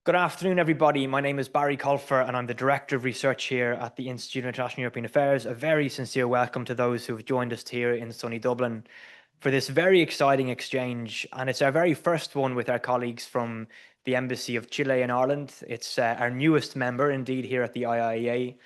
Good afternoon, everybody. My name is Barry Colfer, and I'm the Director of Research here at the Institute of International European Affairs. A very sincere welcome to those who have joined us here in sunny Dublin for this very exciting exchange. And it's our very first one with our colleagues from the Embassy of Chile in Ireland. It's our newest member, indeed, here at the IIEA.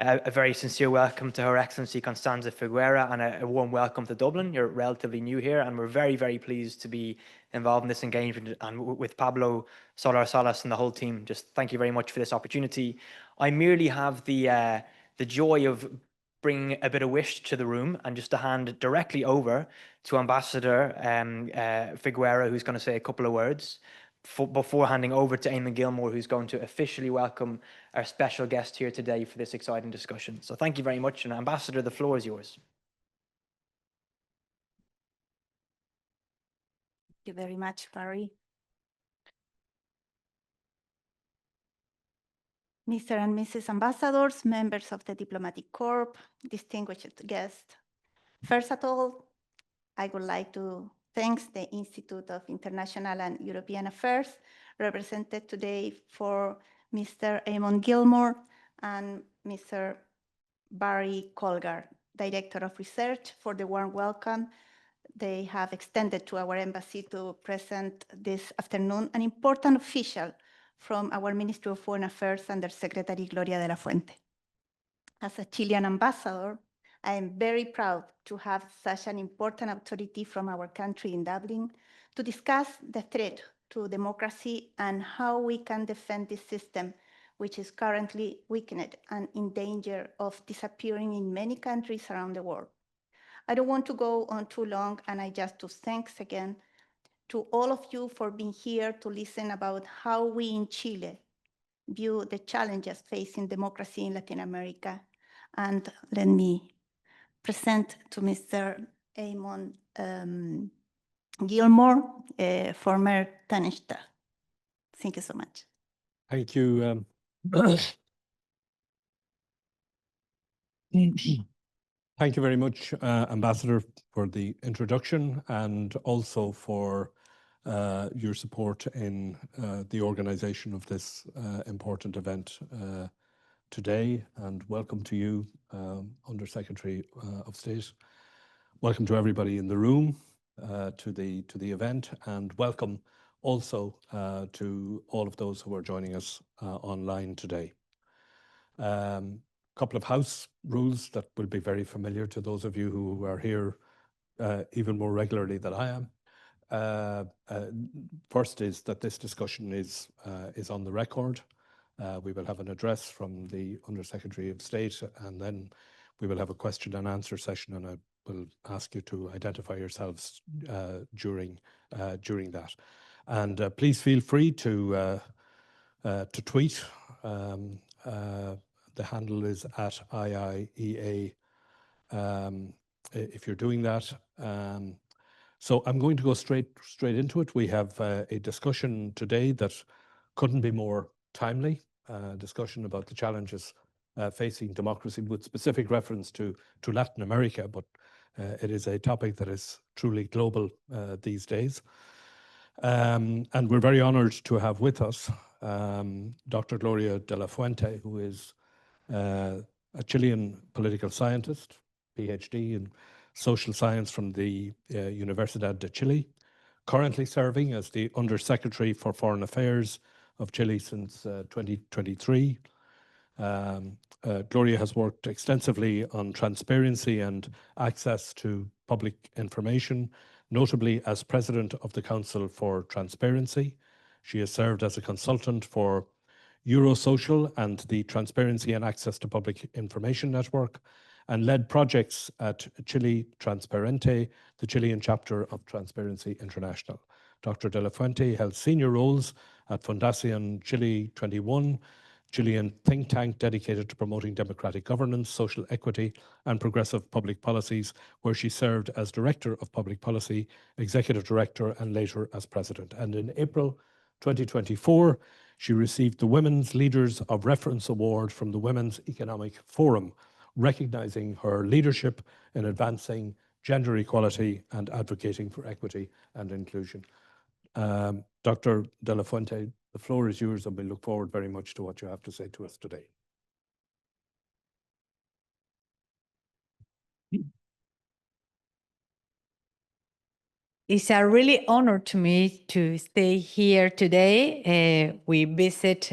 A very sincere welcome to Her Excellency Constanza Figuera, and a warm welcome to Dublin. You're relatively new here, and we're very, very pleased to be involved in this engagement, and with Pablo Solar Salas and the whole team. Just thank you very much for this opportunity. I merely have the joy of bringing a bit of wish to the room, and just to hand directly over to Ambassador Figuera, who's going to say a couple of words before handing over to Eamon Gilmore, who's going to officially welcome our special guest here today for this exciting discussion. So thank you very much, and Ambassador, the floor is yours. Thank you very much, Barry. Mr. and Mrs. Ambassadors, members of the Diplomatic Corps, distinguished guests. First of all, I would like to thank the Institute of International and European Affairs, represented today for Mr. Eamon Gilmore and Mr. Barry Colgar, Director of Research, for the warm welcome they have extended to our embassy to present this afternoon an important official from our Ministry of Foreign Affairs Undersecretary Gloria de la Fuente. As a Chilean ambassador, I am very proud to have such an important authority from our country in Dublin to discuss the threat to democracy and how we can defend this system, which is currently weakened and in danger of disappearing in many countries around the world. I don't want to go on too long, and I just to thanks again to all of you for being here to listen about how we in Chile view the challenges facing democracy in Latin America. And let me present to Mr. Eamon Gilmore, former Taoiseach. Thank you so much. Thank you. Thank you very much, Ambassador, for the introduction, and also for your support in the organization of this important event today. And welcome to you, Undersecretary of State. Welcome to everybody in the room to the event, and welcome also to all of those who are joining us online today. Couple of house rules that will be very familiar to those of you who are here even more regularly than I am. First is that this discussion is on the record. We will have an address from the Undersecretary of State, and then we will have a question and answer session, and I will ask you to identify yourselves during that. And please feel free to tweet. The handle is at IIEA if you're doing that. So I'm going to go straight into it. We have a discussion today that couldn't be more timely, discussion about the challenges facing democracy, with specific reference to Latin America, but it is a topic that is truly global these days. And we're very honored to have with us Dr. Gloria de la Fuente, who is a Chilean political scientist, Ph.D. in social science from the Universidad de Chile, currently serving as the Undersecretary for Foreign Affairs of Chile since 2023. Gloria has worked extensively on transparency and access to public information, notably as President of the Council for Transparency. She has served as a consultant for Eurosocial and the Transparency and Access to Public Information Network, and led projects at Chile Transparente, the Chilean chapter of Transparency International. Dr. de la Fuente held senior roles at Fundación Chile 21, Chilean think tank dedicated to promoting democratic governance, social equity, and progressive public policies, where she served as Director of Public Policy, Executive Director, and later as President. And in April 2024, she received the Women's Leaders of Reference Award from the Women's Economic Forum, recognizing her leadership in advancing gender equality and advocating for equity and inclusion. Dr. de la Fuente, the The floor is yours, and we look forward very much to what you have to say to us today. It's a really honor to me to stay here today. We visit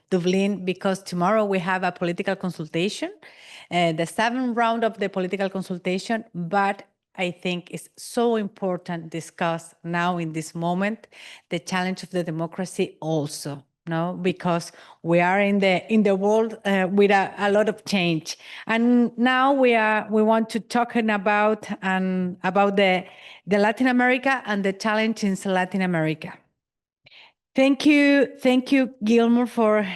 Dublin because tomorrow we have a political consultation, the 7th round of the political consultation, but I think it's so important to discuss now in this moment the challenge of the democracy also. No, because we are in the world with a lot of change, and now we want to talking about the Latin America and the challenge in Latin America. Thank you, Gilmore, for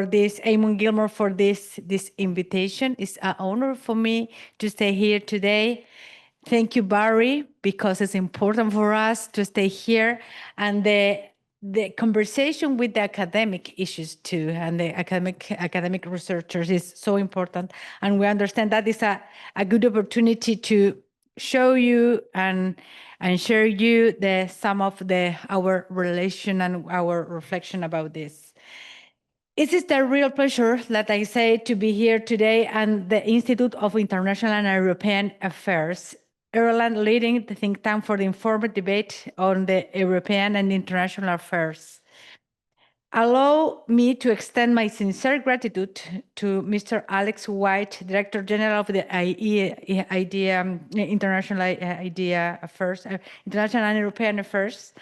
this, Eamon Gilmore, for this invitation. It's an honor for me to stay here today. Thank you, Barry, because it's important for us to stay here, and the conversation with the academic issues too, and the academic researchers is so important. And we understand that is a good opportunity to show you and share you some of our relation and our reflection about this. It is a real pleasure, that I say, to be here today and the Institute of International and European Affairs, Ireland leading the think tank for the informed debate on the European and international affairs. Allow me to extend my sincere gratitude to Mr. Alex White, Director General of the IIEA, International IIEA Affairs, International and European Affairs,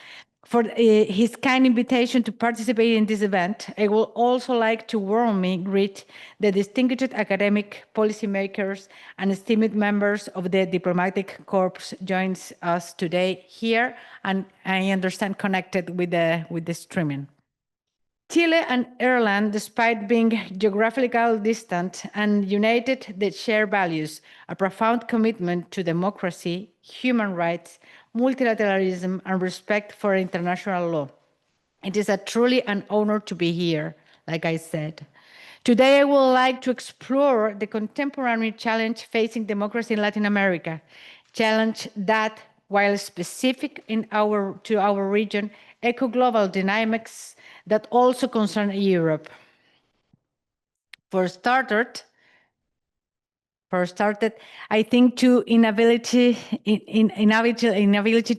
for his kind invitation to participate in this event. I would also like to warmly greet the distinguished academic, policymakers, and esteemed members of the diplomatic corps joins us today here, and I understand connected with the streaming. Chile and Ireland, despite being geographically distant and united, they share values, a profound commitment to democracy, human rights, multilateralism, and respect for international law. It is truly an honor to be here, like I said. Today, I would like to explore the contemporary challenge facing democracy in Latin America, challenge that, while specific to our region, echo global dynamics that also concern Europe. For started, I think to inability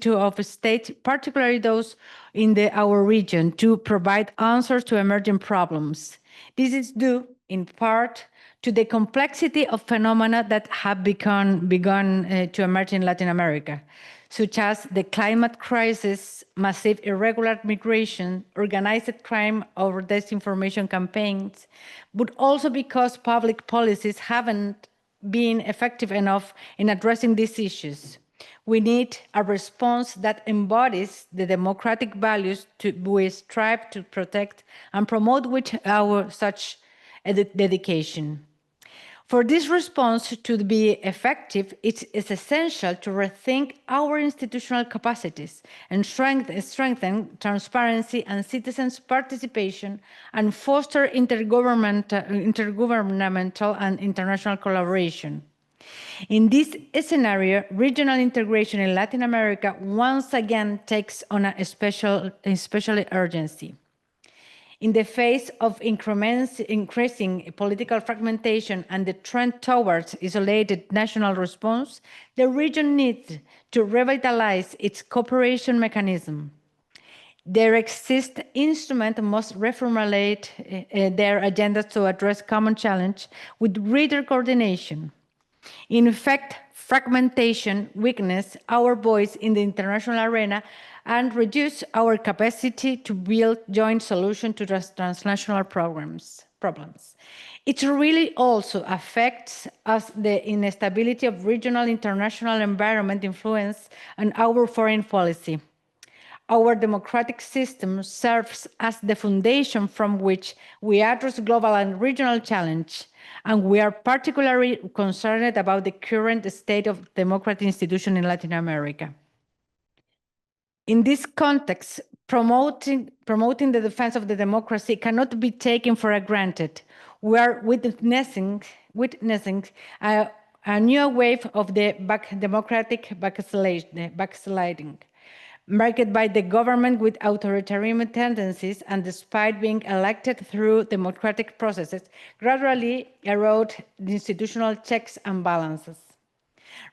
of states, particularly those in our region, to provide answers to emerging problems. This is due, in part, to the complexity of phenomena that have begun to emerge in Latin America, such as the climate crisis, massive irregular migration, organized crime or disinformation campaigns, but also because public policies haven't been effective enough in addressing these issues. We need a response that embodies the democratic values we strive to protect and promote with such dedication. For this response to be effective, it is essential to rethink our institutional capacities and strengthen transparency and citizens' participation, and foster intergovernmental and international collaboration. In this scenario, regional integration in Latin America once again takes on especially urgency. In the face of increasing political fragmentation and the trend towards isolated national response, the region needs to revitalize its cooperation mechanism. There exist instruments must reformulate their agendas to address common challenge with greater coordination. In fact, fragmentation weakens our voice in the international arena and reduce our capacity to build joint solutions to transnational problems. It really also affects us the instability of regional international environment influence on our foreign policy. Our democratic system serves as the foundation from which we address global and regional challenge, and we are particularly concerned about the current state of democratic institutions in Latin America. In this context, promoting the defense of the democracy cannot be taken for granted. We are witnessing a new wave of the democratic backsliding. marked by the government with authoritarian tendencies and despite being elected through democratic processes, gradually erode the institutional checks and balances.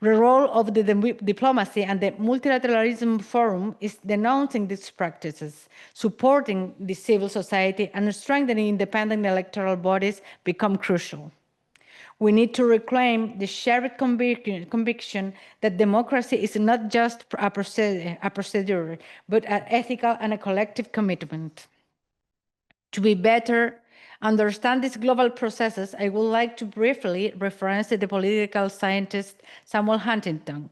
The role of the diplomacy and the multilateralism forum is denouncing these practices, supporting the civil society, and strengthening independent electoral bodies become crucial. We need to reclaim the shared conviction that democracy is not just a procedure, but an ethical and a collective commitment. To be better understand these global processes, I would like to briefly reference the political scientist Samuel Huntington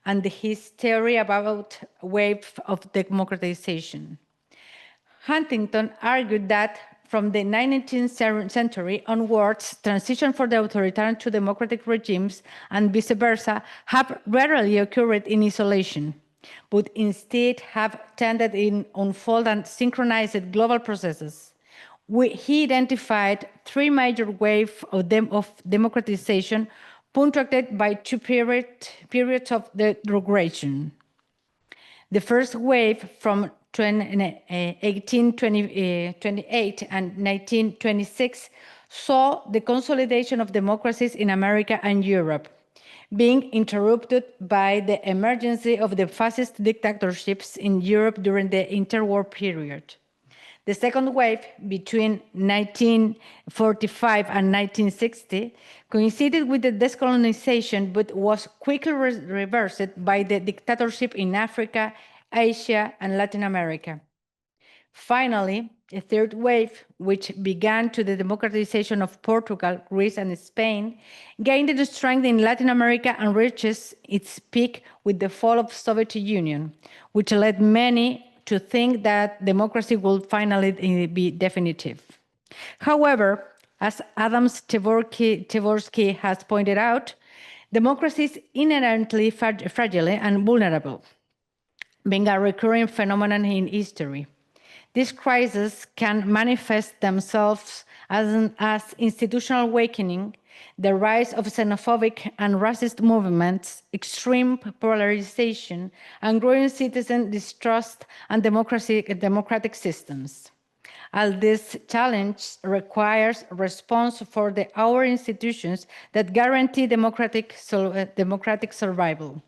and his theory about wave of democratization. Huntington argued that from the 19th century onwards, transition from the authoritarian to democratic regimes and vice versa have rarely occurred in isolation, but instead have tended in unfold and synchronized global processes. He identified three major waves of democratization punctuated by two periods of the regression. The first wave from 1828 and 1926 saw the consolidation of democracies in America and Europe, being interrupted by the emergence of the fascist dictatorships in Europe during the interwar period. The second wave, between 1945 and 1960, coincided with the decolonization, but was quickly reversed by the dictatorship in Africa, Asia, and Latin America. Finally, a third wave, which began to the democratization of Portugal, Greece, and Spain, gained strength in Latin America and reaches its peak with the fall of the Soviet Union, which led many to think that democracy would finally be definitive. However, as Adam Tversky has pointed out, democracy is inherently fragile and vulnerable, being a recurring phenomenon in history. These crises can manifest themselves as institutional awakening, the rise of xenophobic and racist movements, extreme polarization, and growing citizen distrust and democratic systems. All this challenge requires response for our institutions that guarantee democratic survival.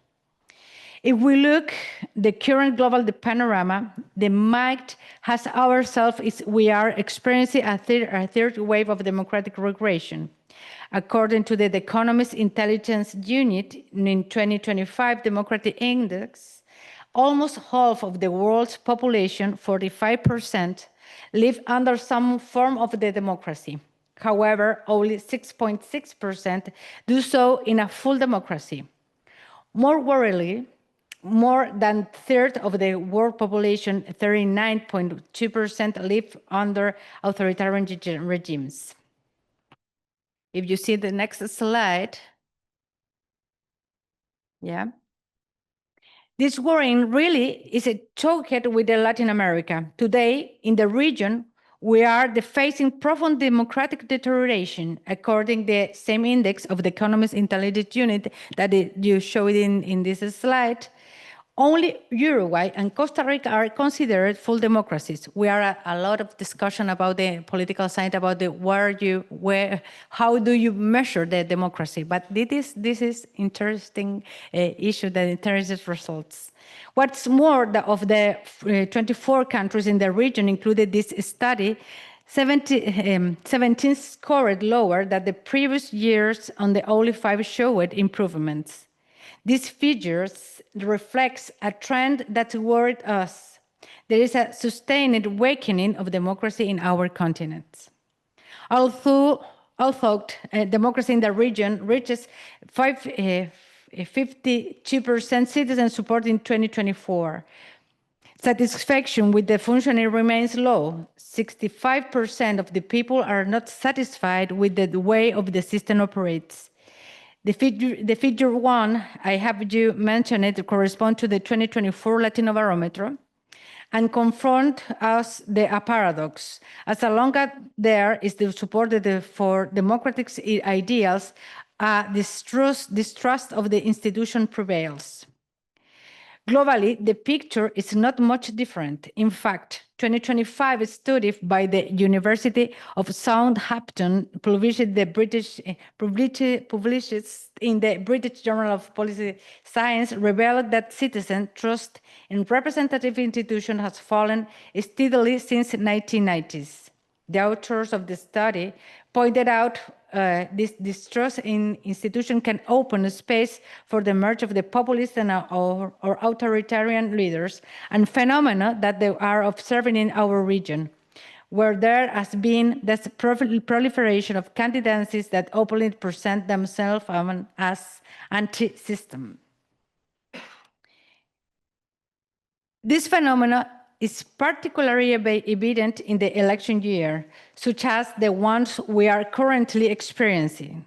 If we look at the current global panorama, the might has ourselves is we are experiencing a third wave of democratic regression. According to the Economist Intelligence Unit, in 2025 Democracy Index, almost half of the world's population, 45%, live under some form of the democracy. However, only 6.6% do so in a full democracy. More worryingly, more than a third of the world population, 39.2%, live under authoritarian regimes. If you see the next slide, yeah. This worrying really is a chokehead with Latin America. Today, in the region, we are facing profound democratic deterioration, according to the same index of the Economist Intelligence Unit that you showed in this slide. Only Uruguay and Costa Rica are considered full democracies. We are a lot of discussion about the political science, about how do you measure the democracy? But this is interesting issue that interests results. What's more, of the 24 countries in the region included this study, 17 scored lower than the previous years, and the only 5 showed improvements. These figures reflects a trend that worried us. There is a sustained awakening of democracy in our continent. Although democracy in the region reaches 52% citizen support in 2024, satisfaction with the functioning remains low. 65% of the people are not satisfied with the way of the system operates. The figure 1, I have you mentioned it, correspond to the 2024 Latino Barometer and confront us a paradox. As long as there is the support for democratic ideals, distrust of the institution prevails. Globally, the picture is not much different. In fact, 2025 study by the University of Southampton published in the British Journal of Political Science revealed that citizen trust in representative institutions has fallen steadily since the 1990s. The authors of the study pointed out this distrust in institutions can open a space for the emergence of the populist or authoritarian leaders and phenomena that they are observing in our region, where there has been this proliferation of candidacies that openly present themselves as anti-system. This phenomena is particularly evident in the election year, such as the ones we are currently experiencing.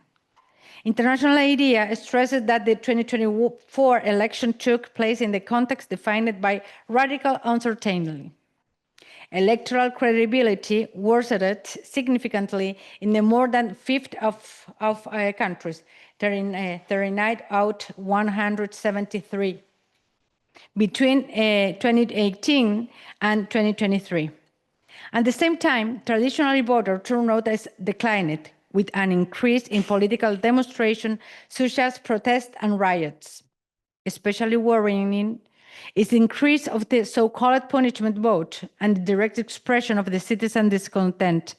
International IIEA stresses that the 2024 election took place in the context defined by radical uncertainty. Electoral credibility worsened significantly in the more than fifth of countries, 39 out 173. Between 2018 and 2023. At the same time, traditionally voter turnout has declined, with an increase in political demonstration such as protests and riots. Especially worrying is the increase of the so-called punishment vote and the direct expression of the citizen discontent,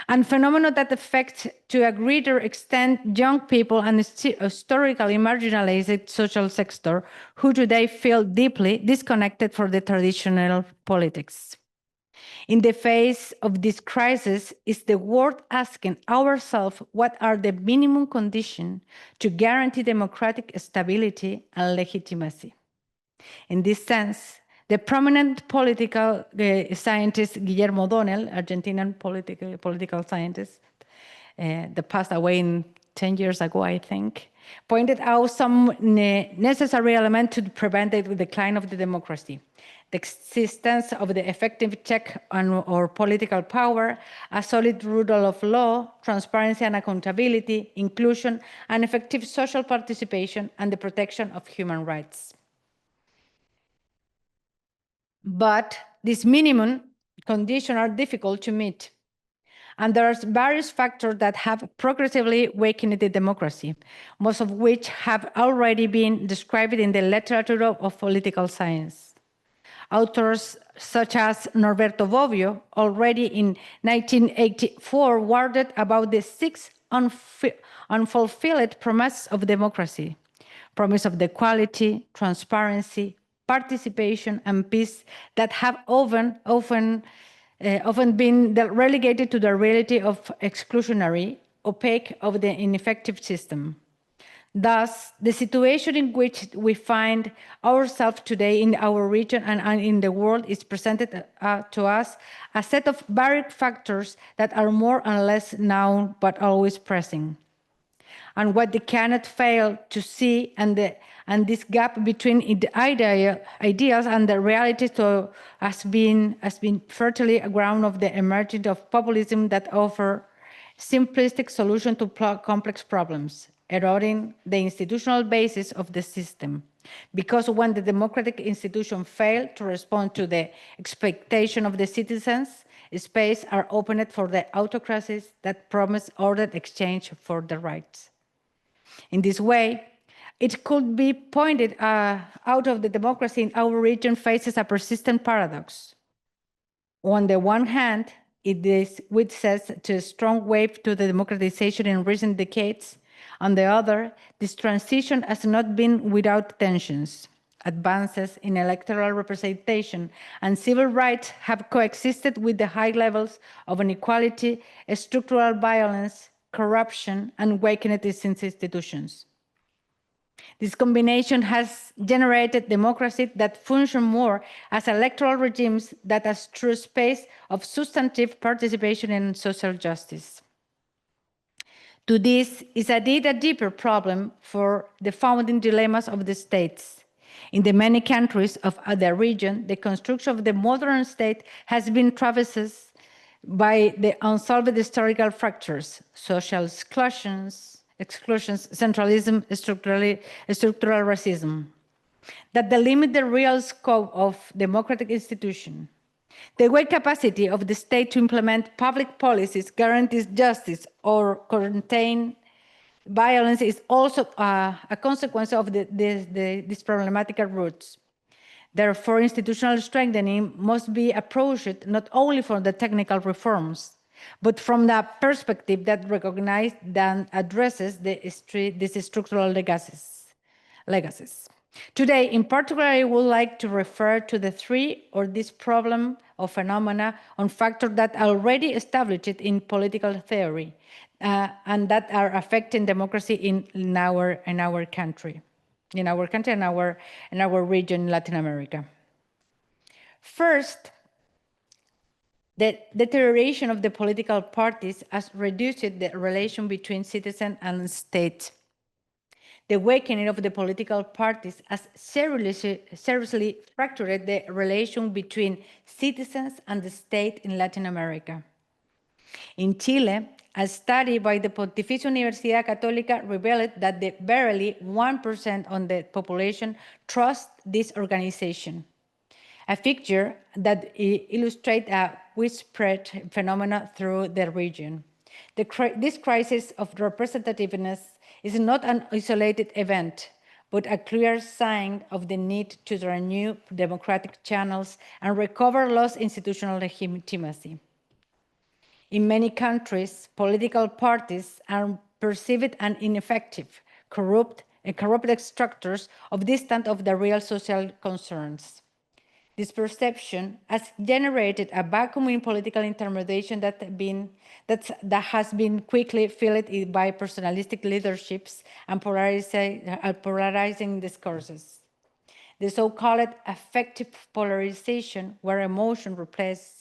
and phenomena that affect to a greater extent young people and historically marginalized social sector who today feel deeply disconnected from the traditional politics. In the face of this crisis, it's the worth asking ourselves what are the minimum conditions to guarantee democratic stability and legitimacy. In this sense, the prominent political scientist Guillermo O'Donnell, Argentinian political scientist, that passed away 10 years ago, I think, pointed out some necessary elements to prevent the decline of the democracy. The existence of the effective check on our political power, a solid rule of law, transparency and accountability, inclusion, and effective social participation, and the protection of human rights. But these minimum conditions are difficult to meet. And there are various factors that have progressively weakened the democracy, most of which have already been described in the literature of political science. Authors such as Norberto Bobbio, already in 1984, warned about the 6 unfulfilled promises of democracy: promise of equality, transparency, participation, and peace that have often been relegated to the reality of exclusionary, opaque, of the ineffective system. Thus, the situation in which we find ourselves today in our region and in the world is presented to us a set of varied factors that are more and less known but always present. And what they cannot fail to see, and this gap between the ideas and the reality has been fertile ground of the emergence of populism that offer simplistic solutions to complex problems, eroding the institutional basis of the system. Because when the democratic institutions fail to respond to the expectation of the citizens, space are opened for the autocracies that promise ordered exchange for the rights. In this way, it could be pointed out of the democracy in our region faces a persistent paradox. On the one hand, it is witnesses to a strong wave to the democratization in recent decades. On the other, this transition has not been without tensions. Advances in electoral representation and civil rights have coexisted with the high levels of inequality, structural violence, corruption, and weakened institutions. This combination has generated democracies that function more as electoral regimes than as true space of substantive participation in social justice. To this is indeed a deeper problem for the founding dilemmas of the states. In the many countries of the region, the construction of the modern state has been traversed by the unsolved historical fractures, social exclusions, centralism, structural racism. that delimit the real scope of democratic institutions. The weak capacity of the state to implement public policies, guarantees justice, or contain violence is also a consequence of these problematical roots. Therefore, institutional strengthening must be approached not only from the technical reforms, but from the perspective that recognizes and addresses these structural legacies. Today, in particular, I would like to refer to the three or this problem or phenomena on factors that are already established in political theory and that are affecting democracy in our country, and our region, Latin America. First, the deterioration of the political parties has reduced the relation between citizen and state. The awakening of the political parties has seriously fractured the relation between citizens and the state in Latin America. In Chile, a study by the Pontificia Universidad Católica revealed that barely 1% of the population trusts this organization, a figure that illustrates a widespread phenomenon through the region. This crisis of representativeness is not an isolated event, but a clear sign of the need to renew democratic channels and recover lost institutional legitimacy. In many countries, political parties are perceived as ineffective, corrupt structures distant of the real social concerns. This perception has generated a vacuum in political intermediation that has been quickly filled by personalistic leaderships and polarizing discourses. The so-called affective polarization, where emotion replaces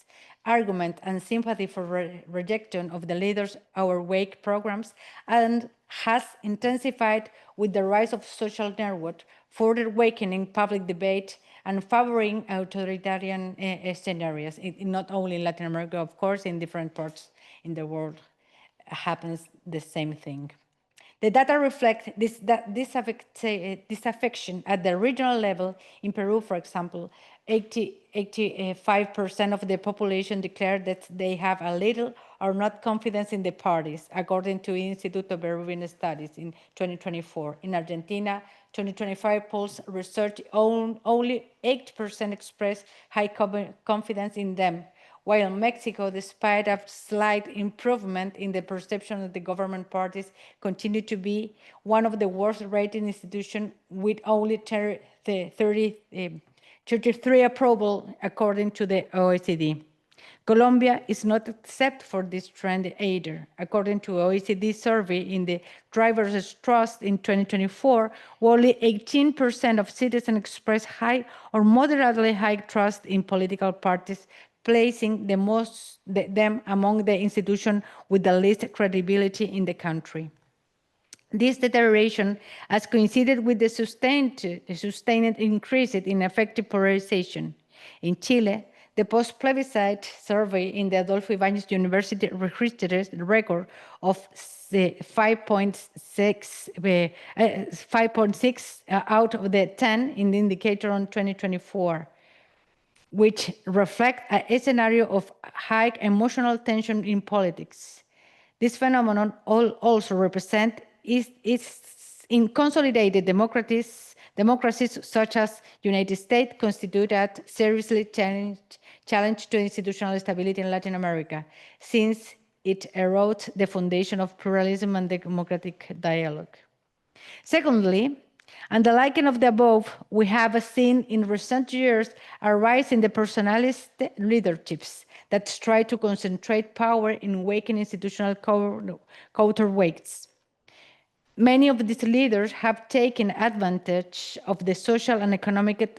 argument and sympathy for rejection of the leaders' our wake programs, and has intensified with the rise of social networks, further awakening public debate and favoring authoritarian scenarios. Not only in Latin America, of course, in different parts in the world happens the same thing. The data reflect disaffection at the regional level. In Peru, for example, 85% of the population declared that they have a little or not confidence in the parties, according to Institute of Peruvian Studies in 2024. In Argentina, 2025 polls research only 8% express high confidence in them, while Mexico, despite a slight improvement in the perception of the government parties, continued to be one of the worst rated institutions with only 33 approval, according to the OECD. Colombia is not except for this trend either. According to OECD survey in the driver's trust in 2024, only 18% of citizens express high or moderately high trust in political parties, placing them among the institutions with the least credibility in the country. This deterioration has coincided with the sustained increase in effective polarization. In Chile, the post-plebiscite survey in the Adolfo Ibáñez University registered a record of 5.6 out of the 10 in the indicator on 2024, which reflect a scenario of high emotional tension in politics. This phenomenon also represents in consolidated democracies such as United States constitute a seriously challenge to institutional stability in Latin America, since it erodes the foundation of pluralism and democratic dialogue. Secondly, and the liking of the above, we have seen in recent years a rise in the personalist leaderships that try to concentrate power in weakened institutional counterweights. Many of these leaders have taken advantage of the social and economic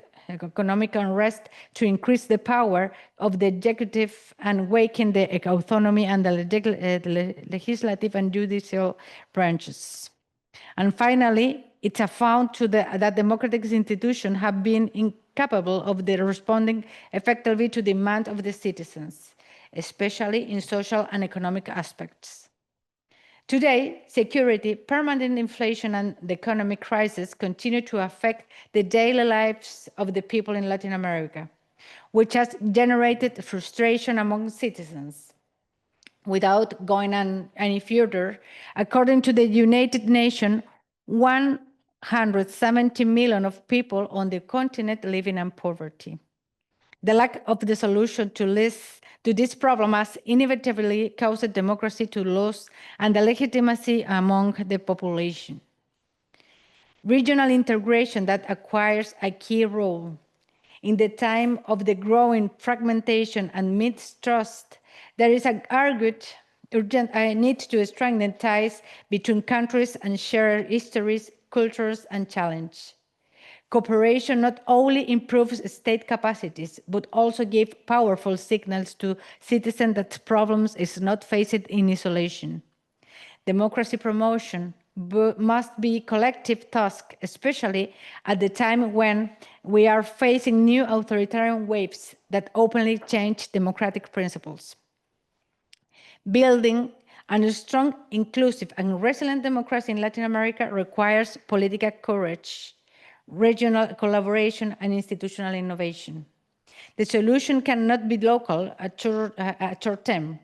unrest to increase the power of the executive and weaken the autonomy and the legislative and judicial branches. And finally, it's found that democratic institutions have been incapable of responding effectively to demand of the citizens, especially in social and economic aspects. Today, security, permanent inflation, and the economic crisis continue to affect the daily lives of the people in Latin America, which has generated frustration among citizens. Without going on any further, according to the United Nations, 170 million of people on the continent living in poverty. The lack of the solution to this problem has inevitably caused democracy to lose and the legitimacy among the population. Regional integration that acquires a key role. In the time of the growing fragmentation and mistrust, there is an urgent need to strengthen ties between countries and share histories, cultures, and challenges. Cooperation not only improves state capacities, but also gives powerful signals to citizens that problems is not faced in isolation. Democracy promotion must be a collective task, especially at the time when we are facing new authoritarian waves that openly change democratic principles. Building a strong, inclusive, and resilient democracy in Latin America requires political courage, regional collaboration, and institutional innovation. The solution cannot be local at short term.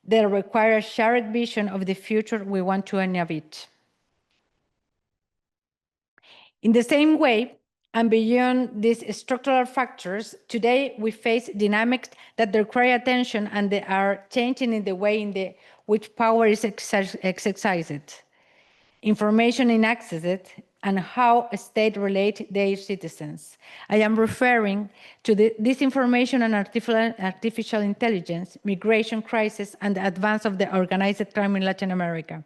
They require a shared vision of the future we want to inhabit. In the same way, and beyond these structural factors, today we face dynamics that require attention and they are changing in the way in which power is exercised, information is accessed, and how states relate their citizens. I am referring to the disinformation and artificial intelligence, migration crisis, and the advance of the organized crime in Latin America.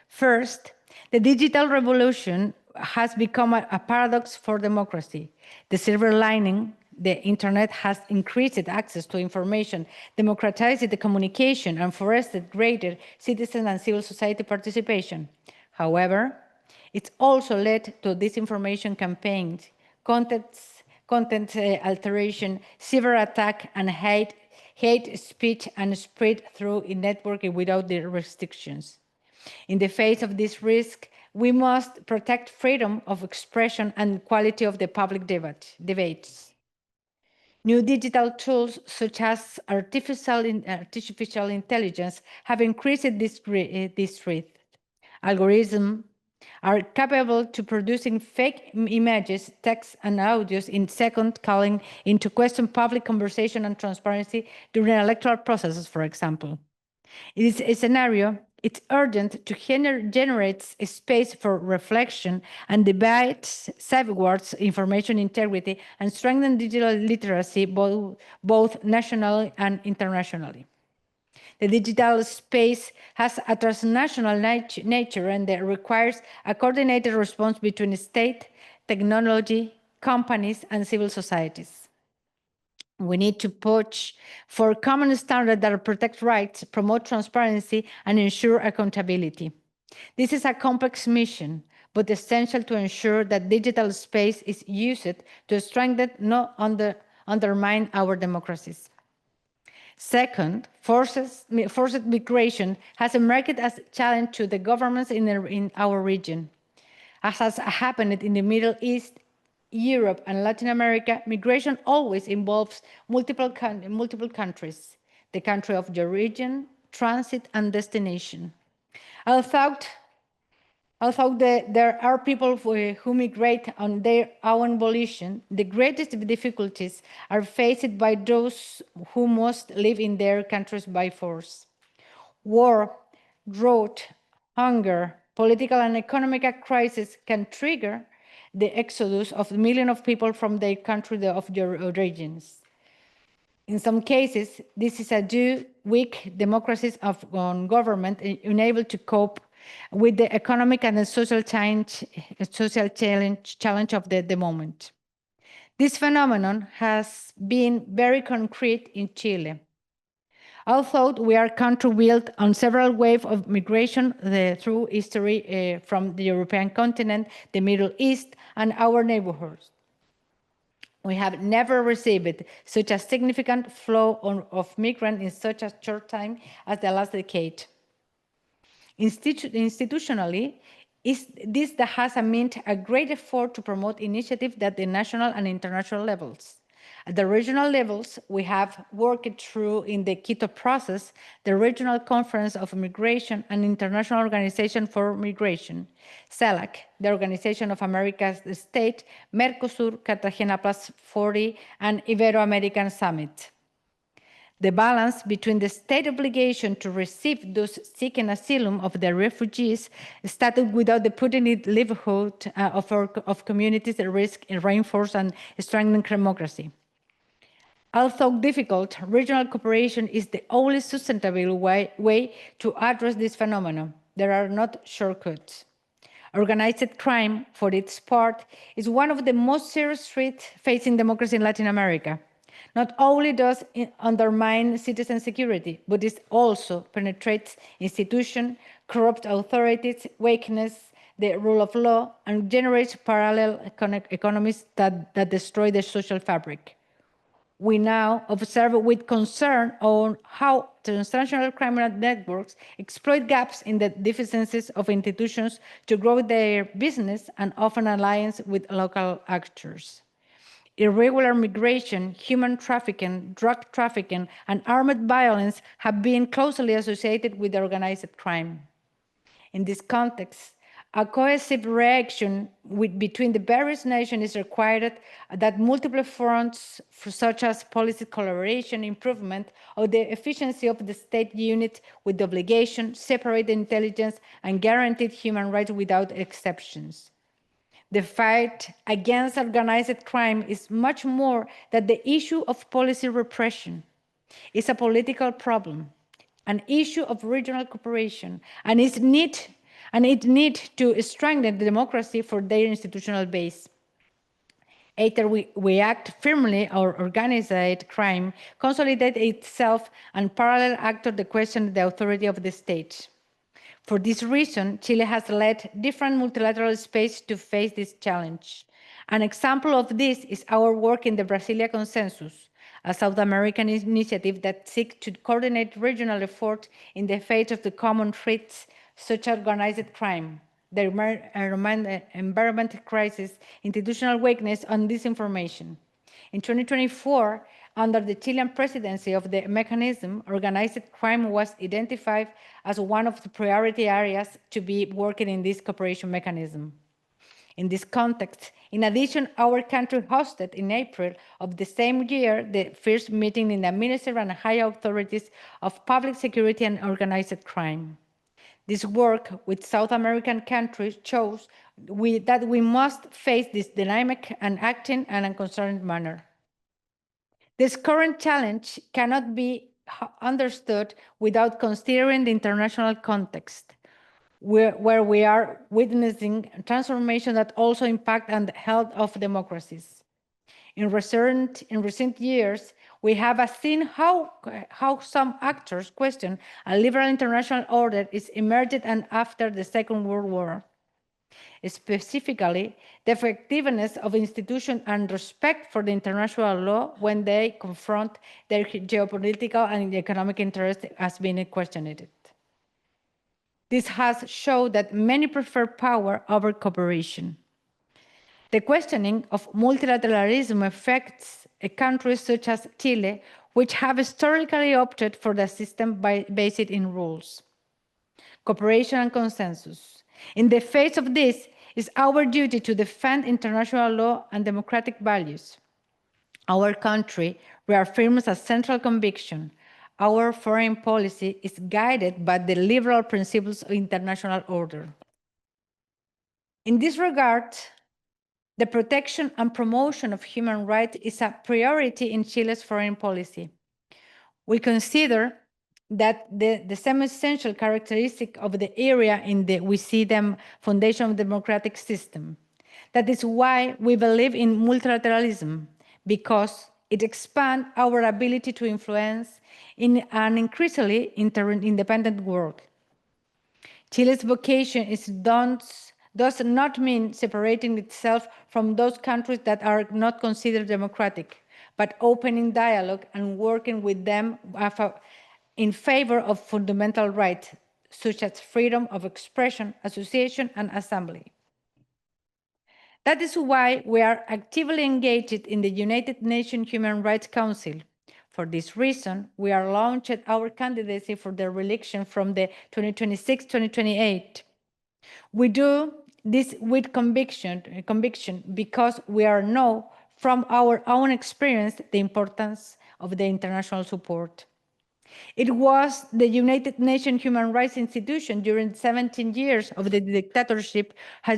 First, the digital revolution has become a paradox for democracy. The silver lining, the internet has increased access to information, democratized the communication, and fostered greater citizen and civil society participation. However, it's also led to disinformation campaigns, content alteration, cyber attack, and hate speech and spread through a network without the restrictions. In the face of this risk, we must protect freedom of expression and quality of the public debates. New digital tools such as artificial intelligence have increased this risk. Algorithms are capable to producing fake images, text, and audios in seconds, calling into question public conversation and transparency during electoral processes, for example. In this scenario, it's urgent to generate a space for reflection and debate, safeguards information integrity, and strengthen digital literacy both nationally and internationally. The digital space has a transnational nature and it requires a coordinated response between state, technology, companies, and civil societies. We need to push for common standards that protect rights, promote transparency, and ensure accountability. This is a complex mission, but essential to ensure that digital space is used to strengthen, not undermine our democracies. Second, forced migration has emerged as a challenge to the governments in our region. As has happened in the Middle East, Europe, and Latin America, migration always involves multiple countries, the country of the origin, transit, and destination. Although there are people who migrate on their own volition, the greatest difficulties are faced by those who must live in their countries by force. War, drought, hunger, political and economic crisis can trigger the exodus of millions of people from their country of their origins. In some cases, this is due to weak democracies of government unable to cope with the economic and social challenge of the moment. This phenomenon has been very concrete in Chile. Although we are a country built on several waves of migration through history from the European continent, the Middle East, and our neighborhoods, we have never received such a significant flow of migrants in such a short time as the last decade. Institutionally, this that has meant a great effort to promote initiatives at the national and international levels. At the regional levels, we have worked through in the Quito process, the Regional Conference of Migration and International Organization for Migration, CELAC, the Organization of America's State, Mercosur, Cartagena Plus 40, and Ibero-American Summit. The balance between the state obligation to receive those seeking asylum of the refugees started without the putting the livelihood of communities at risk in reinforce and strengthen democracy. Although difficult, regional cooperation is the only sustainable way to address this phenomenon. There are not shortcuts. Organized crime, for its part, is one of the most serious threats facing democracy in Latin America. Not only does it undermine citizen security, but it also penetrates institutions, corrupt authorities, weakness the rule of law, and generates parallel economies that destroy the social fabric. We now observe with concern on how transnational criminal networks exploit gaps in the deficiencies of institutions to grow their business and often alliance with local actors. Irregular migration, human trafficking, drug trafficking, and armed violence have been closely associated with organized crime. In this context, a cohesive reaction between the various nations is required that multiple fronts, such as policy collaboration, improvement of the efficiency of the state unit with the obligation, separate intelligence, and guaranteed human rights without exceptions. The fight against organized crime is much more than the issue of policy repression. It's a political problem, an issue of regional cooperation, and it needs to strengthen the democracy for their institutional base. Either we act firmly or organized crime consolidate itself and parallel act on the question of the authority of the state. For this reason, Chile has led different multilateral space to face this challenge. An example of this is our work in the Brasilia Consensus, a South American initiative that seeks to coordinate regional efforts in the face of the common threats such as organized crime, the environmental crisis, institutional weakness, and disinformation. In 2024, under the Chilean presidency of the mechanism, organized crime was identified as one of the priority areas to be working in this cooperation mechanism. In this context, in addition, our country hosted in April of the same year the first meeting in the Ministry and high authorities of public security and organized crime. This work with South American countries shows that we must face this dynamic and acting in a concerned manner. This current challenge cannot be understood without considering the international context, where we are witnessing transformation that also impact on the health of democracies. In recent years, we have seen how some actors question a liberal international order is emerged and after the Second World War. Specifically, the effectiveness of institutions and respect for the international law when they confront their geopolitical and economic interests has been questioned. This has shown that many prefer power over cooperation. The questioning of multilateralism affects countries such as Chile, which have historically opted for the system based in rules, cooperation, and consensus. In the face of this, it's our duty to defend international law and democratic values. Our country reaffirms a central conviction. Our foreign policy is guided by the liberal principles of international order. In this regard, the protection and promotion of human rights is a priority in Chile's foreign policy. We consider that the same essential characteristic of the area we see them foundation of the democratic system. That is why we believe in multilateralism, because it expands our ability to influence in an increasingly independent world. Chile's vocation does not mean separating itself from those countries that are not considered democratic, but opening dialogue and working with them in favor of fundamental rights, such as freedom of expression, association, and assembly. That is why we are actively engaged in the United Nations Human Rights Council. For this reason, we are launching our candidacy for the re-election from the 2026-2028. We do this with conviction because we know from our own experience the importance of the international support. It was the United Nations Human Rights Institution during 17 years of the dictatorship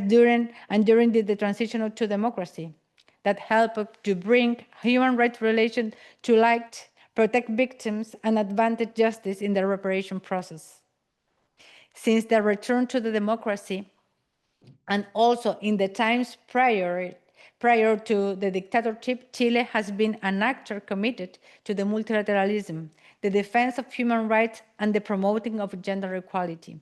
during the transition to democracy that helped to bring human rights relations to light, protect victims, and advance justice in the reparation process. Since the return to the democracy, and also in the times prior to the dictatorship, Chile has been an actor committed to the multilateralism, the defense of human rights, and the promoting of gender equality.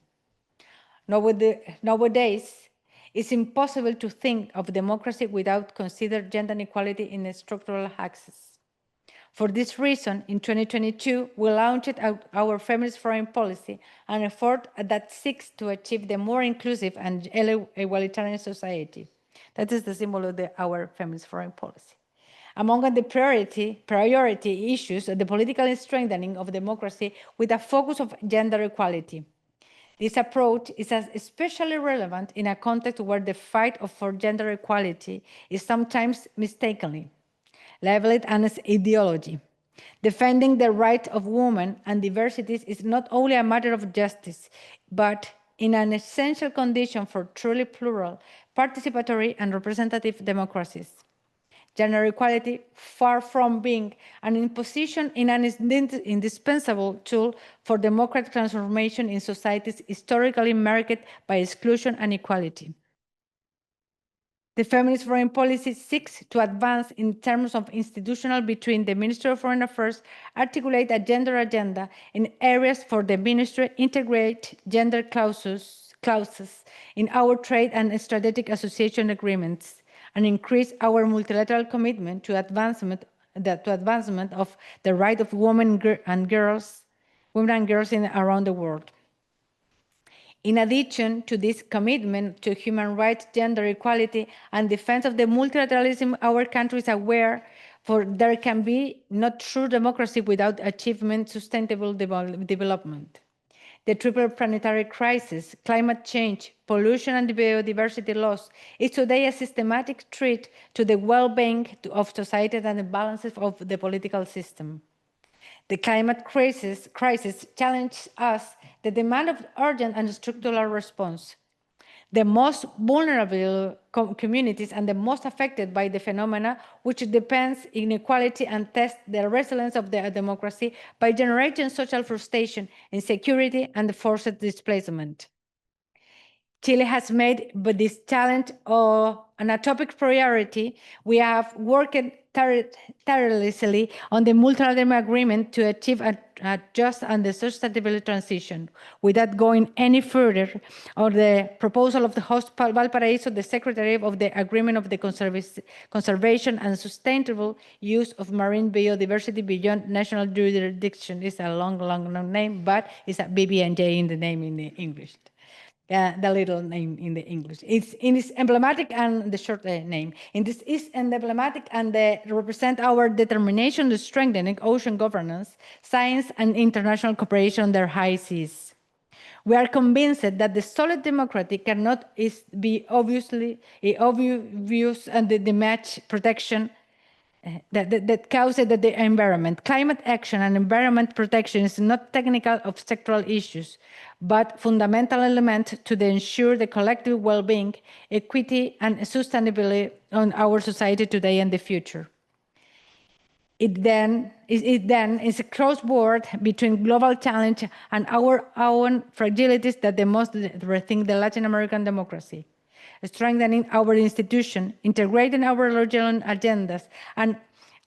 Nowadays, it's impossible to think of democracy without considering gender equality in structural access. For this reason, in 2022, we launched our Feminist Foreign Policy, an effort that seeks to achieve the more inclusive and egalitarian society. That is the symbol of our Feminist Foreign Policy. Among the priority issues, the political strengthening of democracy with a focus of gender equality. This approach is especially relevant in a context where the fight for gender equality is sometimes mistakenly labeled as ideology. Defending the rights of women and diversities is not only a matter of justice, but in an essential condition for truly plural, participatory, and representative democracies. Gender equality, far from being an imposition, is an indispensable tool for democratic transformation in societies historically marked by exclusion and inequality. The feminist foreign policy seeks to advance in terms of institutional between the Ministry of Foreign Affairs, articulate a gender agenda in areas for the ministry, integrate gender clauses in our trade and strategic association agreements, and increase our multilateral commitment to advancement of the right of women and girls around the world. In addition to this commitment to human rights, gender equality, and defense of the multilateralism, our country is aware there can be no true democracy without achievement sustainable development. The triple planetary crisis, climate change, pollution, and biodiversity loss is today a systematic threat to the well-being of society and the balances of the political system. The climate crisis challenges us the demand of urgent and structural response. The most vulnerable communities and the most affected by the phenomena, which depends inequality and test the resilience of the democracy by generating social frustration, insecurity, and forced displacement. Chile has made this challenge an topic priority. We have worked tirelessly on the multilateral agreement to achieve a just and sustainable transition. Without going any further, on the proposal of the host Valparaiso, the Secretary of the Agreement of the Conservation and Sustainable Use of Marine Biodiversity Beyond National Jurisdiction. It's a long name, but it's a BB&J in the name in the English. The little name in the English. It's emblematic and the short name. This is emblematic and represent our determination to strengthening ocean governance, science, and international cooperation on their high seas. We are convinced that the solid democracy cannot be obvious and the match protection that causes the environment. Climate action and environment protection is not technical or sectoral issues, but fundamental element to ensure the collective well-being, equity, and sustainability on our society today and the future. It then is a crossword between global challenge and our own fragilities that must rethink the Latin American democracy. Strengthening our institution, integrating our regional agendas, and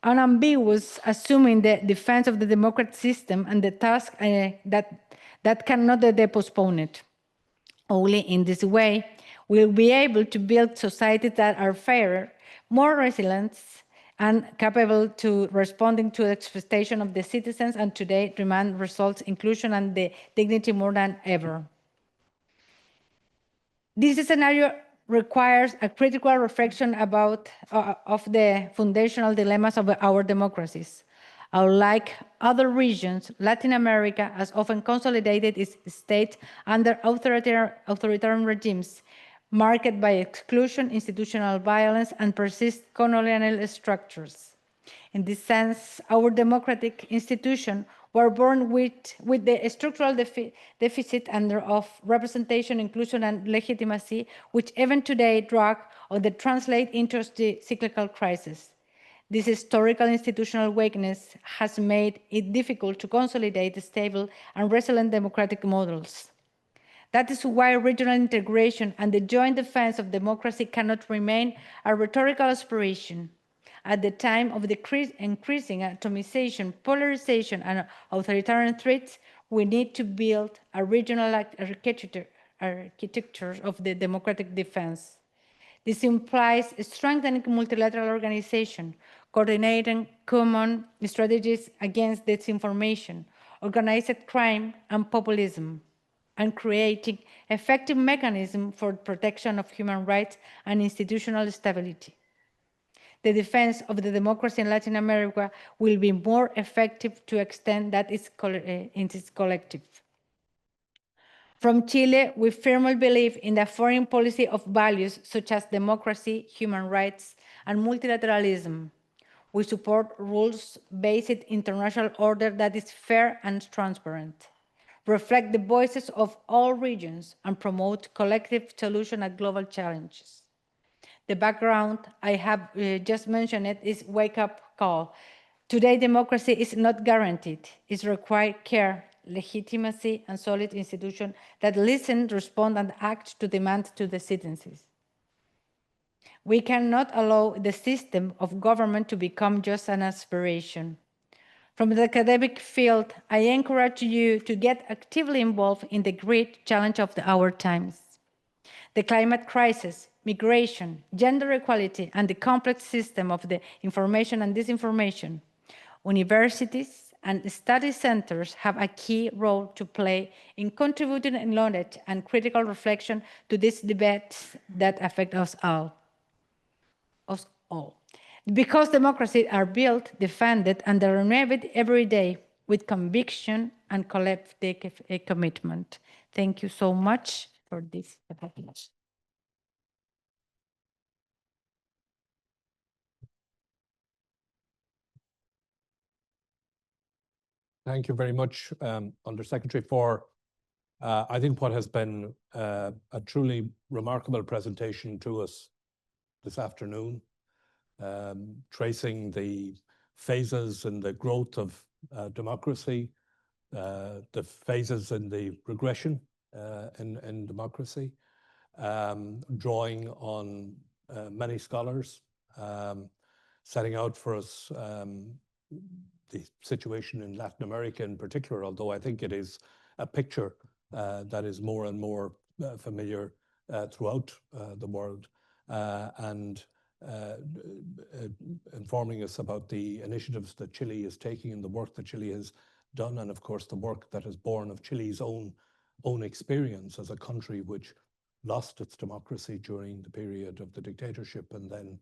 unambiguous assuming the defense of the democratic system and the task that cannot be postponed. Only in this way we'll be able to build societies that are fairer, more resilient, and capable to responding to the expectation of the citizens and today demand results, inclusion, and the dignity more than ever. This scenario requires a critical reflection about of the foundational dilemmas of our democracies. Unlike other regions, Latin America has often consolidated its state under authoritarian regimes, marked by exclusion, institutional violence, and persist colonial structures. In this sense, our democratic institutions were born with the structural deficit of representation, inclusion, and legitimacy, which even today drag on the translate into the cyclical crisis. This historical institutional weakness has made it difficult to consolidate stable and resilient democratic models. That is why regional integration and the joint defense of democracy cannot remain a rhetorical aspiration. At the time of the increasing atomization, polarization, and authoritarian threats, we need to build a regional architecture of the democratic defense. This implies strengthening multilateral organization, coordinating common strategies against disinformation, organized crime, and populism, and creating effective mechanisms for protection of human rights and institutional stability. The defense of the democracy in Latin America will be more effective to extend that it is collective. From Chile, we firmly believe in the foreign policy of values such as democracy, human rights, and multilateralism. We support rules-based international order that is fair and transparent, reflect the voices of all regions, and promote collective solution at global challenges. The background I have just mentioned is wake-up call. Today, democracy is not guaranteed. It requires care, legitimacy, and solid institutions that listen, respond, and act to demand to the citizens. We cannot allow the system of government to become just an aspiration. From the academic field, I encourage you to get actively involved in the great challenge of our times. The climate crisis, migration, gender equality, and the complex system of the information and disinformation. Universities and study centers have a key role to play in contributing in knowledge and critical reflection to these debates that affect us all. Because democracies are built, defended, and renewed every day with conviction and collective commitment. Thank you so much for this opportunity. Thank you very much, Undersecretary, for I think what has been a truly remarkable presentation to us this afternoon, tracing the phases in the growth of democracy, the phases in the regression in democracy, drawing on many scholars, setting out for us the situation in Latin America in particular, although I think it is a picture that is more and more familiar throughout the world, and informing us about the initiatives that Chile is taking and the work that Chile has done, and of course the work that is born of Chile's own experience as a country which lost its democracy during the period of the dictatorship and then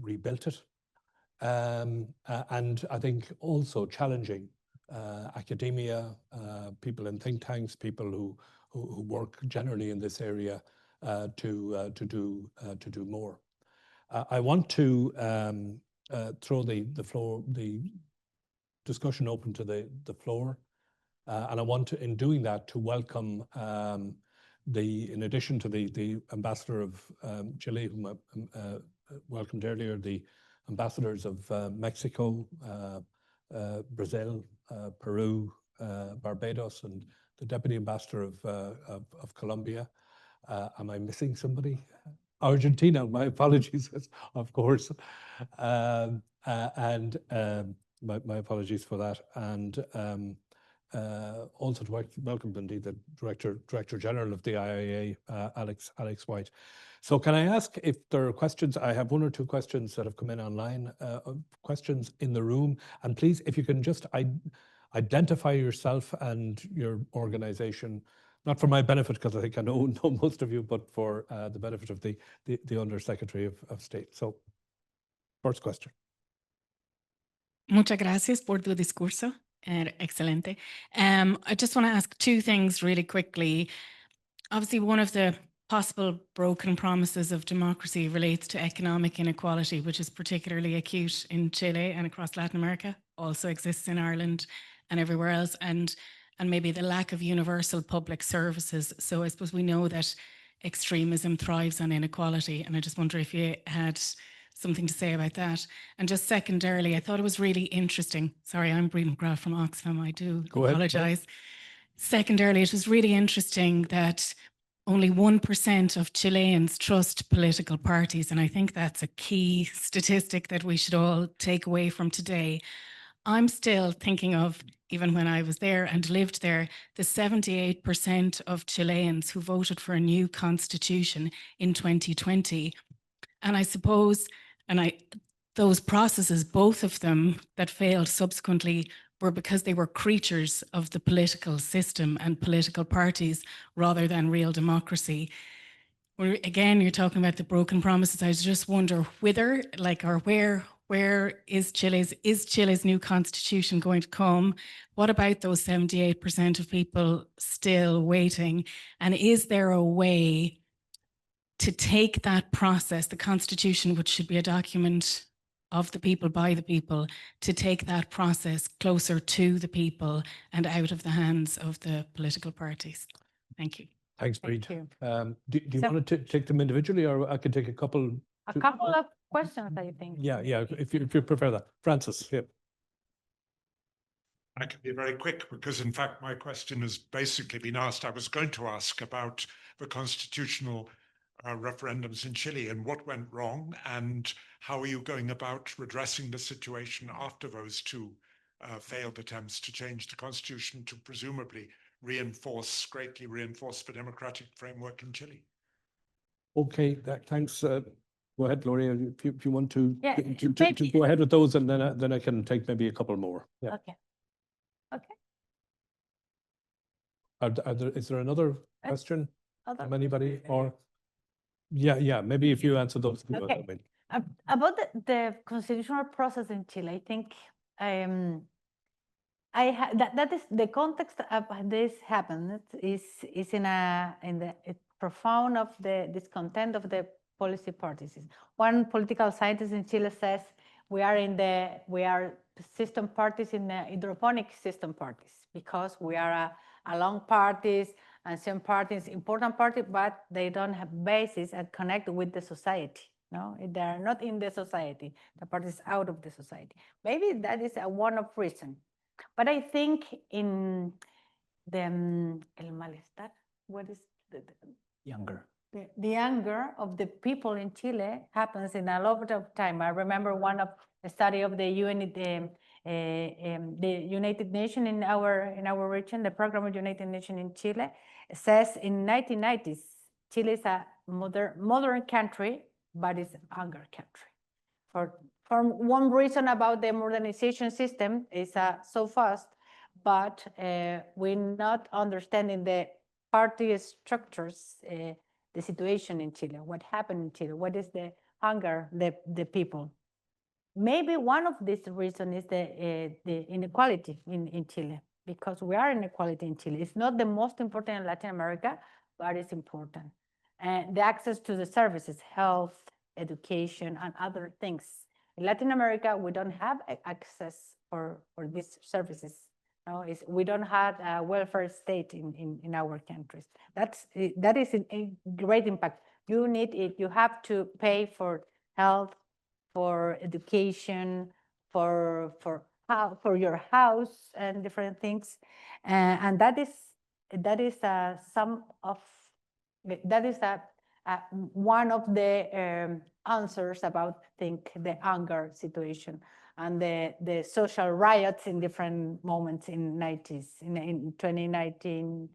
rebuilt it. And I think also challenging academia, people in think tanks, people who work generally in this area to do more. I want to throw the discussion open to the floor, and I want to, in doing that, to welcome in addition to the ambassador of Chile, whom I welcomed earlier, the ambassadors of Mexico, Brazil, Peru, Barbados, and the deputy ambassador of Colombia. Am I missing somebody? Argentina, my apologies, of course. And my apologies for that. And also to welcome indeed the Director General of the IIEA, Alex White. So can I ask if there are questions? I have one or two questions that have come in online, questions in the room. And please, if you can just identify yourself and your organization Not for my benefit, because I think I know most of you, but for the benefit of the Undersecretary of State. So, first question. Muchas gracias por tu discurso. Excelente. I just want to ask two things really quickly. Obviously, one of the possible broken promises of democracy relates to economic inequality, which is particularly acute in Chile and across Latin America, also exists in Ireland and everywhere else, and maybe the lack of universal public services. So I suppose we know that extremism thrives on inequality, and I just wonder if you had something to say about that. And just secondarily, I thought it was really interesting. Sorry, I'm Breeden McGrath from Oxfam. I do apologize. Secondarily, it was really interesting that only 1% of Chileans trust political parties. And I think that's a key statistic that we should all take away from today. I'm still thinking of, even when I was there and lived there, the 78% of Chileans who voted for a new constitution in 2020. And I suppose, those processes, both of them that failed subsequently, were because they were creatures of the political system and political parties rather than real democracy. Again, you're talking about the broken promises. I just wonder whether, or where is Chile's new constitution going to come? What about those 78% of people still waiting? And is there a way to take that process, the constitution, which should be a document of the people, by the people, to take that process closer to the people and out of the hands of the political parties? Thank you. Thanks, Breed. Thank Do you want to take them individually, or I can take a couple? A couple of questions, I think. Yeah, if you prefer that. Francis, yeah. I can be very quick because, in fact, my question has basically been asked. I was going to ask about the constitutional referendums in Chile and what went wrong, and how are you going about redressing the situation after those two failed attempts to change the constitution to presumably greatly reinforce the democratic framework in Chile? Okay, thanks. Go ahead, Gloria, if you want to, Yeah, to go ahead with those, and then I can take maybe a couple more. Yeah. Okay. Is there another question Other- from anybody? Or yeah, maybe if you answer those two. Okay. About the constitutional process in Chile, I think that is the context of this happened is in the profound of the discontent of the policy parties. One political scientist in Chile says we are system parties in the hydroponic system parties, because we are along parties, and some parties important parties, but they don't have basis and connect with the society. No, they are not in the society. The parties out of the society. Maybe that is one of reason. But I think in the el malestar, what is the Younger. The anger of the people in Chile happens in a lot of time. I remember one of the study of the United Nations in our region, the program of United Nations in Chile, says in 1990s, Chile is a modern country, but it's an anger country. For one reason about the modernization system is so fast, but we're not understanding the party structures, the situation in Chile, what happened in Chile, what is the hunger, the people. Maybe one of these reasons is the inequality in Chile, because we are inequality in Chile. It's not the most important in Latin America, but it's important. And the access to the services, health, education, and other things. In Latin America, we don't have access for these services. No, we don't have a welfare state in our countries. That is a great impact. You need it. You have to pay for health, for education, for your house and different things, and that is one of the answers about, I think, the anger situation and the social riots in different moments in 2019.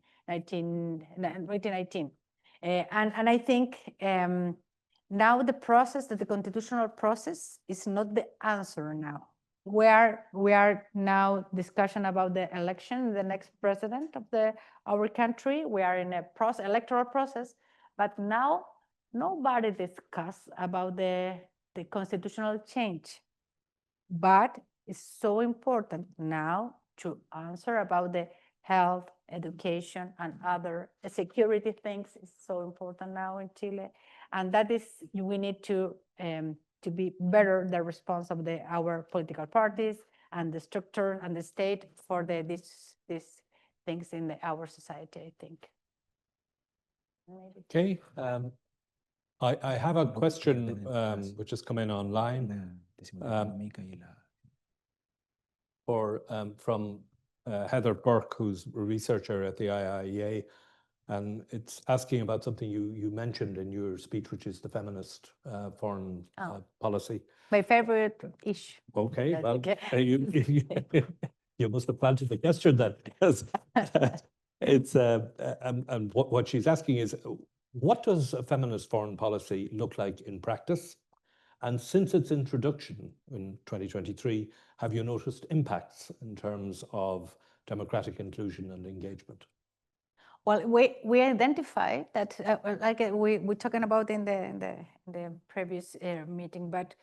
And I think now the constitutional process is not the answer now. we are now discussion about the election, the next president of our country. We are in a electoral process, but now nobody discuss about the constitutional change. But it's so important now to answer about the health, education, and other security things. Is so important now in Chile, and that is we need to be better the response of our political parties and the structure and the state for these things in our society, I think. Okay. I have a question which has come in online from Heather Burke, who's a researcher at the IIEA, and it's asking about something you mentioned in your speech, which is the feminist foreign policy. My favorite issue. Okay, well, you must have planted the question then, because it's and what she's asking is, what does a feminist foreign policy look like in practice? And since its introduction in 2023, have you noticed impacts in terms of democratic inclusion and engagement? Well, we identify that, like we're talking about in the previous meeting, but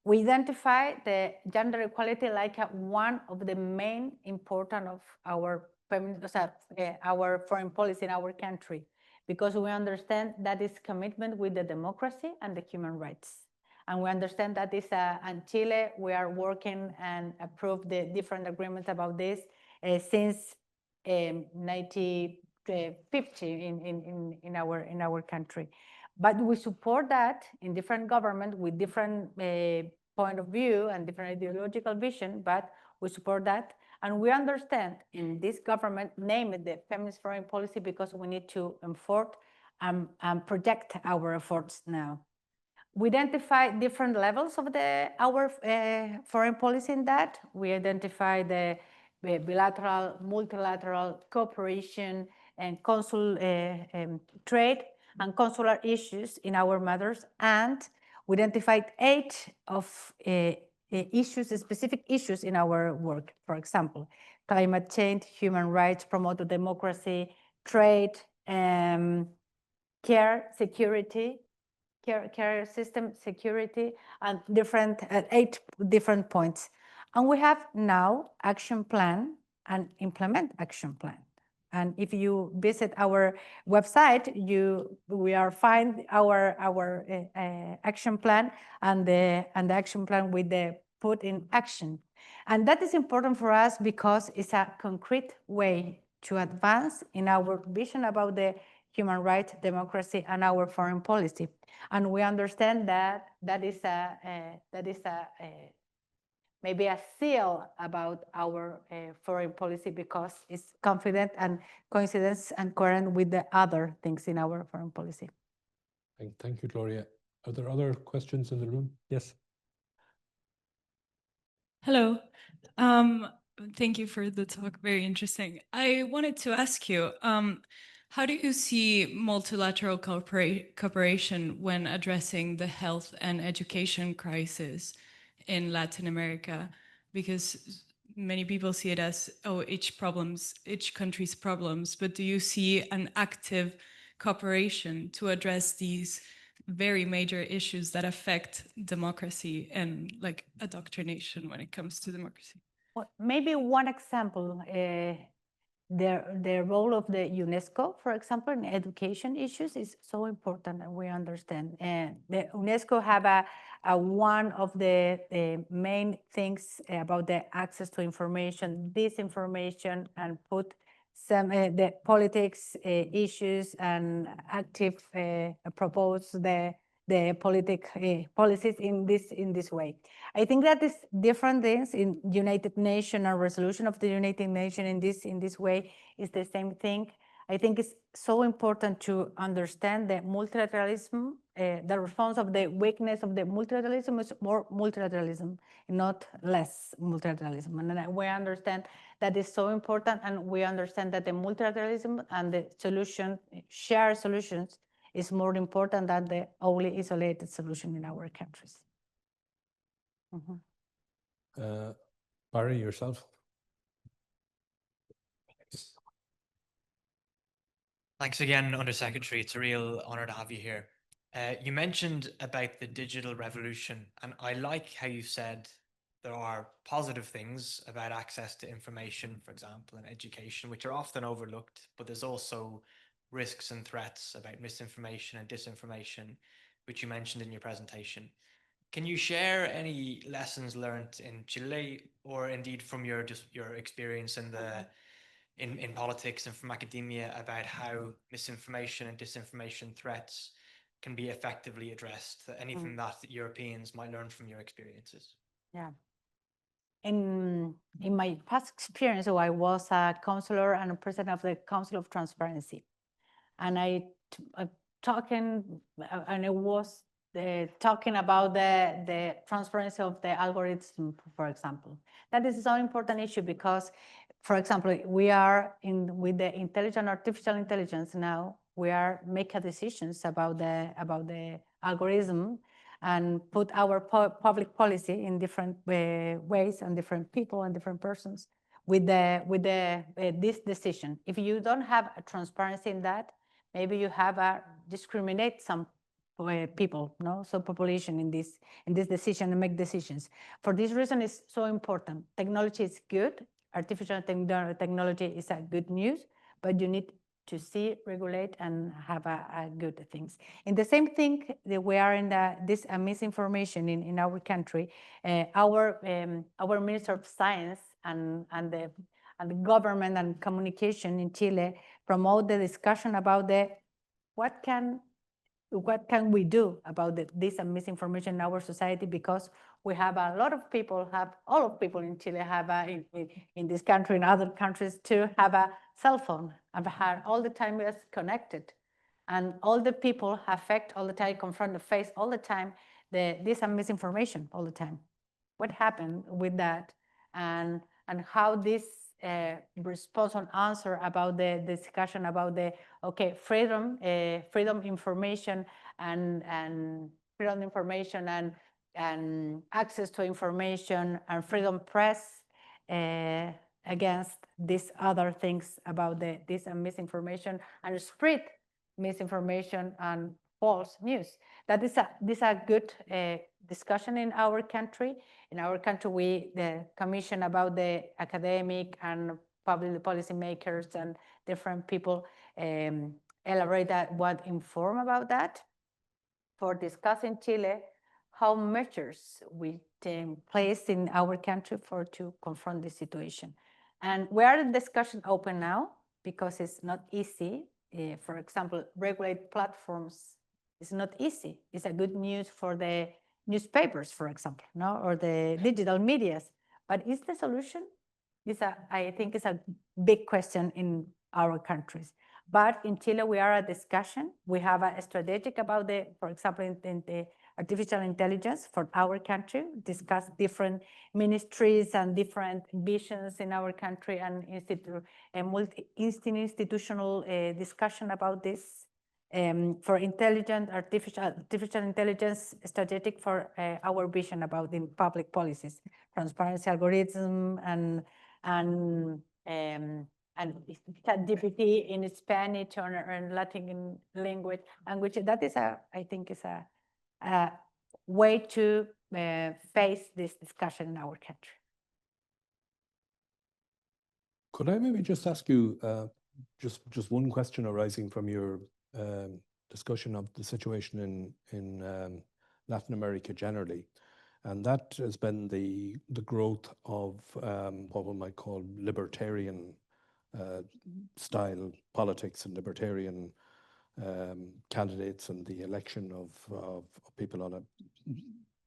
we identify the gender equality like one of the main important of our foreign policy in our country, because we understand that is commitment with the democracy and the human rights. And we understand that is in Chile, we are working and approve the different agreements about this since 1950 in our country. But we support that in different government with different point of view and different ideological vision, but we support that. And we understand in this government name it the feminist foreign policy because we need to enforce and project our efforts now. We identify different levels of our foreign policy in that. We identify the bilateral, multilateral cooperation and consul trade and consular issues in our matters. And we identified 8 of issues, specific issues in our work. For example, climate change, human rights, promote democracy, trade, care, security, care system security, and 8 different points. And we have now action plan and implement action plan. And if you visit our website, we are find our action plan and the action plan with the put in action. And that is important for us because it's a concrete way to advance in our vision about the human rights, democracy, and our foreign policy. And we understand that is maybe a seal about our foreign policy because it's confident and coincidence and current with the other things in our foreign policy. Thank you, Gloria. Are there other questions in the room? Yes. Hello. Thank you for the talk. Very interesting. I wanted to ask you, how do you see multilateral cooperation when addressing the health and education crisis in Latin America? Because many people see it as, oh, each country's problems, but do you see an active cooperation to address these very major issues that affect democracy and like indoctrination when it comes to democracy? Well, maybe one example, the role of the UNESCO, for example, in education issues is so important, and we understand. And the UNESCO have one of the main things about the access to information, disinformation, and put some the politics issues and active propose the policies in this way. I think that is different things in United Nations and resolution of the United Nations in this way is the same thing. I think it's so important to understand that multilateralism, the response of the weakness of the multilateralism is more multilateralism, not less multilateralism. And we understand that is so important, and we understand that the multilateralism and the solution, shared solutions, is more important than the only isolated solution in our countries. Barry, yourself? Thanks again, Undersecretary. It's a real honor to have you here. You mentioned about the digital revolution, and I like how you said there are positive things about access to information, for example, and education, which are often overlooked, but there's also risks and threats about misinformation and disinformation, which you mentioned in your presentation. Can you share any lessons learned in Chile, or indeed from your experience in the in politics and from academia, about how misinformation and disinformation threats can be effectively addressed? Anything that Europeans might learn from your experiences? Yeah. In my past experience, I was a counselor and a president of the Council of Transparency, and I was talking about the transparency of the algorithm, for example. That is an important issue because, for example, we are with the artificial intelligence now. We are making decisions about the algorithm and put our public policy in different ways and different people and different persons with this decision. If you don't have a transparency in that, maybe you have a discriminate some people, no, so population in this decision and make decisions. For this reason, it's so important. Technology is good. Artificial technology is a good news, but you need to see, regulate, and have a good things. In the same thing that we are in this misinformation in our country, our Minister of Science and the government and communication in Chile promote the discussion about what can we do about this misinformation in our society, because we have a lot of people, all of people in Chile have in this country, in other countries too, have a cell phone and all the time is connected, and all the people affect all the time, confront the face all the time, this misinformation all the time. What happened with that, and how this response and answer about the discussion about freedom information and freedom information and access to information and freedom press against these other things about this misinformation and spread misinformation and false news. That is a good discussion in our country. In our country, the commission about the academic and public policy makers and different people elaborate what inform about that for discussing Chile how measures we place in our country to confront this situation. And we are in discussion open now because it's not easy. For example, regulate platforms is not easy. It's a good news for the newspapers, for example, no, or the digital medias. But is the solution? I think it's a big question in our countries. But in Chile, we are a discussion. We have a strategic about for example, in the artificial intelligence for our country, discuss different ministries and different visions in our country and multi-institutional discussion about this. For artificial intelligence strategic for our vision about the public policies, transparency algorithm and ChatGPT in Spanish or in Latin language. That is I think is a way to face this discussion in our country. Could I maybe just ask you just one question arising from your discussion of the situation in Latin America generally, and that has been the growth of what we might call libertarian style politics and libertarian candidates and the election of people on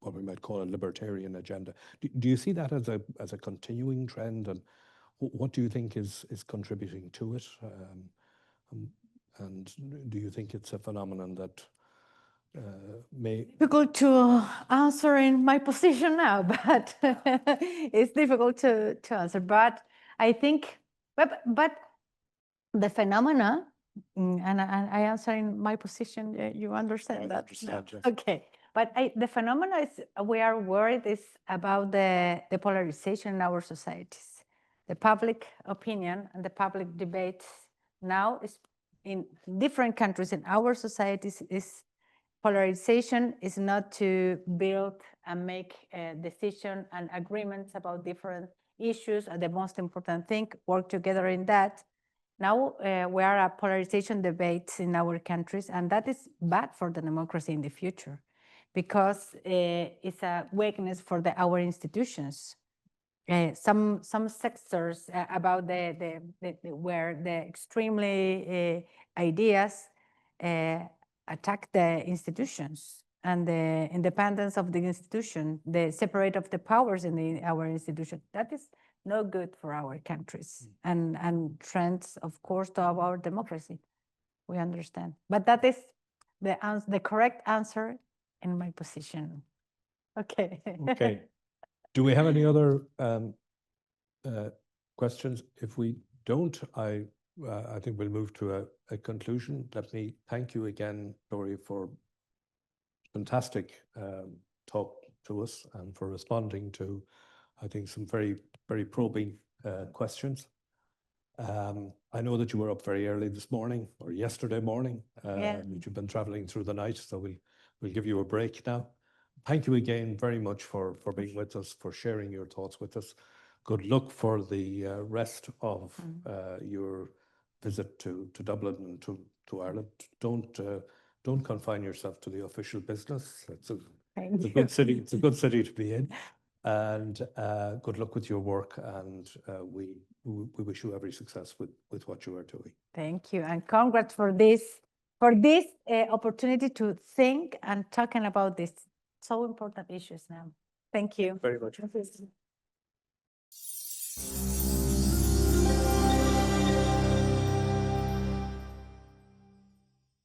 what we might call a libertarian agenda. Do you see that as a continuing trend, and what do you think is contributing to it? And do you think it's a phenomenon that may... Difficult to answer in my position now, but it's difficult to answer. But I think, but the phenomena, and I answer in my position, you understand that? Yes. Okay, But the phenomenon is we are worried is about the polarization in our societies. The public opinion and the public debates now is in different countries in our societies is polarization is not to build and make a decision and agreements about different issues are the most important thing, work together in that. Now we are a polarization debates in our countries, and that is bad for the democracy in the future because it's a weakness for our institutions. Some sectors about where the extremely ideas attack the institutions and the independence of the institution, the separate of the powers in our institution. That is no good for our countries and trends, of course, to our democracy. We understand, but that is the correct answer in my position. Okay. Okay. Do we have any other questions? If we don't, I think we'll move to a conclusion. Let me thank you again, Gloria, for fantastic talk to us and for responding to, I think, some very, very probing questions. I know that you were up very early this morning or yesterday morning. You've been traveling through the night, so we'll give you a break now. Thank you again very much for being with us, for sharing your thoughts with us. Good luck for the rest of your visit to Dublin and to Ireland. Don't confine yourself to the official business. It's a good city. It's a good city to be in. And good luck with your work. And we wish you every success with what you are doing. Thank you, and congrats for this opportunity to think and talking about these so important issues now. Thank you Very much. Thank you.